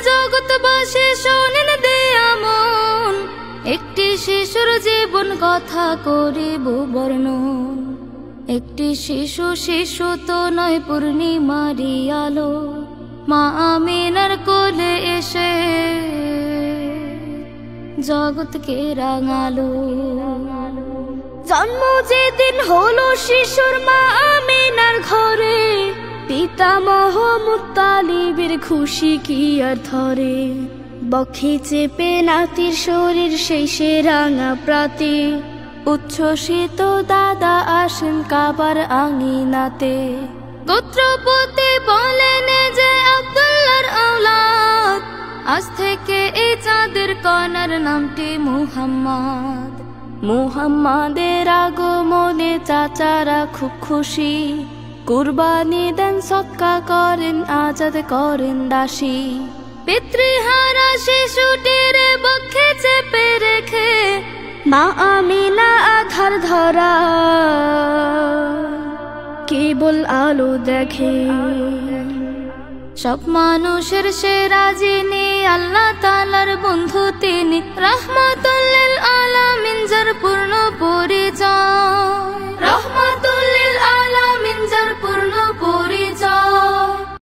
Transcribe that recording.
জগৎবাসী শোনেন দেয়া মন, একটি শিশুর জীবন কথা করিব বর্ণন। একটি শিশু তো নয়, পূর্ণিমারি আলো, মা আমিনার কোলে এসে জগৎকে রাঙালো। জন্ম যেদিন হলো শিশুর মা আমিনার ঘরে, পিতামহ মুত্তালিবের খুশি কি আর ধরে। বক্ষে চেপে নাতির শরীর সেই সে রাঙা প্রাতে, উচ্ছ্বসিত দাদা আসেন কাবার আঙিনাতে। গোত্রপতি বলেন যে আব্দুল্লাহর আওলাদ, আজ থেকে এই চাঁদের কণার নামটি মুহাম্মদ। মুহাম্মাদের আগমনে চাচারা খুব খুশি, কুরবানি দেন সদকা করেন আজাদ করেন দাসী। পিতৃহারা শিশুটির বক্ষে চেপে রেখে মা আমিনা আধার ধরা কেবল আলো দেখে। সব মানুষের সেরা যিনি, আল্লাহ তাআলার বন্ধু তিনি, রাহমাতুল লিল আলামিন